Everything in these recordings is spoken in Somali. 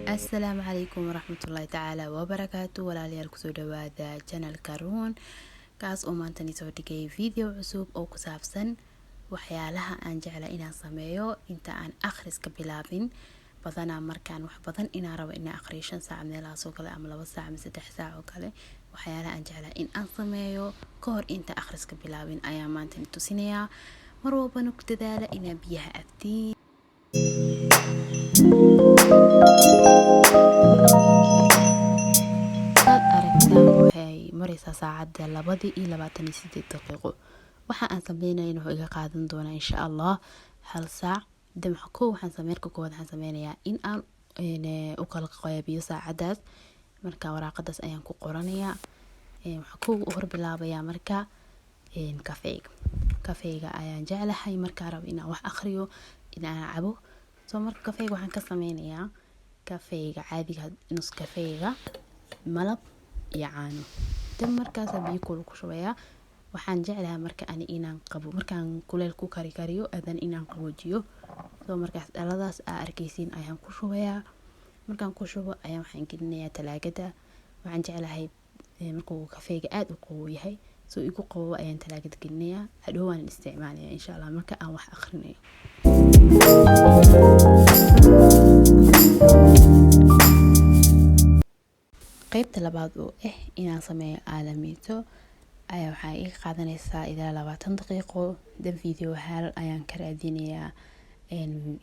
السلام عليكم ورحمة الله تعالى وبركاته. walaalyaal kusoo dhawaada channelka Ruun kaas oo maanta soo dhigay video cusub oo ku saabsan waxyaalaha aan jecla inaan sameeyo inta aan akhriska bilaabin. badanaa markaan wax badan inaan rabo inaan akhriyo 5 saac meelahaas oo kale ama 2 saac ama 3 saac oo kale, waxyaalaha aan jecla in aan sameeyo ka hor inta akhriska bilaabin ayaa maanta tusinayaa. mar walbana ku dadaala inaa biyaha cabtiin. waxay maraysaa saacada 2:28 daqiiqo. waxa aan sameynayna wuxuu iga qaadan doonaa insha Allah 1 saac. damac ko waxaan sameynayaa in aan u kala qaybiyo saacadaas. marka waraaqadaas ayaan ku qoranayaa. waxa ku hor bilaabayaa marka kafeega ayaan jeclahay marka rabo inaan wax akhriyo inaan cabo. soo marka kafeega waxaan ka sameynayaa kafeega caadiga nus kafeega malab iyo caano. tan markaas biyo kulul ku shubayaa. waxaan jeclahay marka inaan qabo markaan kuleel ku kariyo adan inaan qaboojiyo. soo markaas dhaladaas arkaysiin ayaan ku shubayaa. markaan ku shubo ayaan waxaan gelinayaa talaagada. waxaan jeclahay markuu kafeega aad u qabow yahay soo igu qabow ayaan talaagada gelinayaa. hadhow waan isticmaalayaa insha Allah marka aan wax akhrinayo. qaybta labaad oo inaan sameeyo aalamiito ayaa waxay iga qaadanaysaa ilaa 20 daqiiqo. dan video hal ayaan ka raadinayaa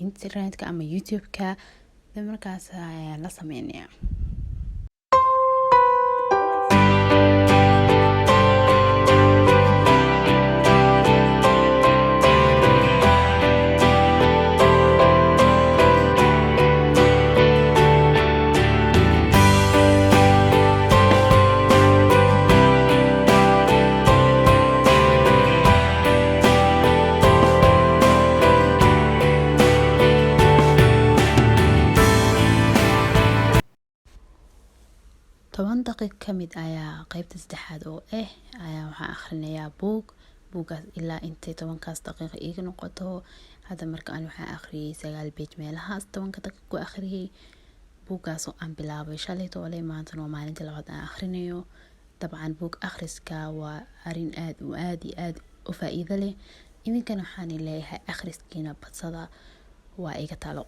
internetka ama YouTube-ka. dan markaas ayaan la sameynayaa. daqiiq kamid ayaa qaybta saddexaad oo ayaa waxaan akhrinayaa buugaas ilaa intay 10 daqiiqo iga noqoto. hadda marka aan waxaan akhriyay 9 page meelahaas 10 daqiiqo ku akhriyay. buugaas oo aan bilaabay shalay toole maanta waa maalinta labaad aan akhrinayo. dabcan buug akhriska waa arin aad u faa'iido leh. idinkana waxaan leeyahay akhriskiina badsada waa iga talo.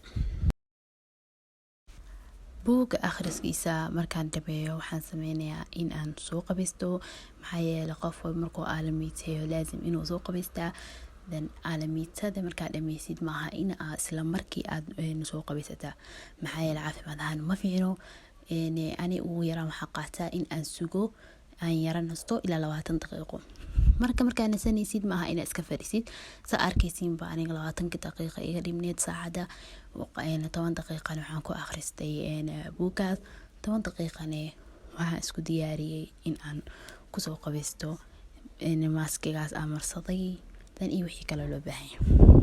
buuga akhriskiisa markaan dhameeyo waxaan sameynayaa in aan soo qabisto. maxaa yeelay qof markuu aalamiiteeyo laazim inuu soo qabistaa. dan aalamiitada markaa dhameysid maaha in aad isla markii aad soo qabisataa. maxaa yeelay caafimaad ahaan ma fiicno. ani ugu yaraan waxaan qaataa in aan sugo aan yara nasto ilaa 20 daqiiqo. markaa nasanaysid maaha inaad iska fadhisid. sa arkaysiin baa aniga 20 daqiiqo iga dhimneed saacada. 10 daqiiqana waxaan ku akhristay buugaas. 10 daqiiqana waxaan isku diyaariyay in aan ku soo qabisto maaskigaas aan marsaday dan iyo wixii kale loo baahan yahay.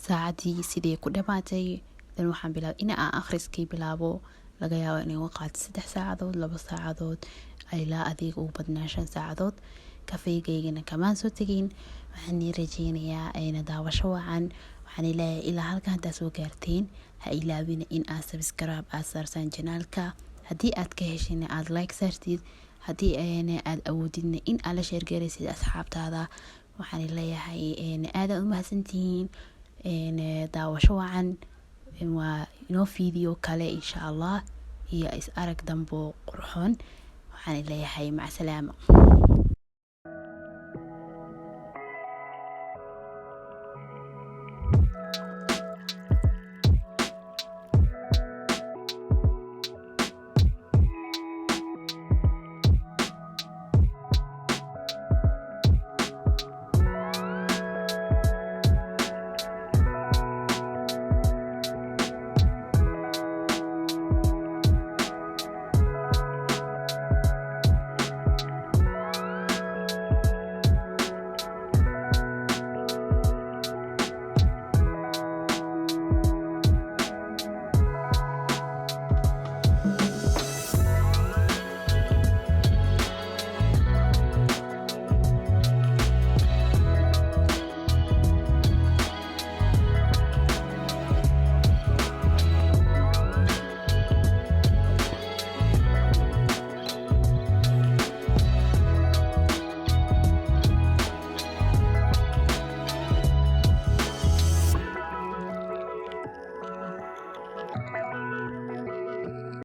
saacadii sidii ku dhamaatay. dan waxaan bilaabay in aan akhriskii bilaabo. laga yaabo inay waqti 3 saacadood 2 saacadood ilaa adiga ugu badnaan 5 saacadood. kafeegaygana kamaan soo tagin. waxaan rajeynayaa daawasho wacan. waxaan leeyahay ilaa halkan hadda soo gaarteen ha ilaawina in aad subscribe aad saartaan channelka. haddii aad ka heshina aad like saartid. haddii aad awoodidna in aad la share garaysid asxaabtaada. waxaan leeyahay aad u mahadsantihiin. daawasho wacan. waa inoo video kale insha Allah iyo is arag dambo qurxoon. waxaan leeyahay mac salaama.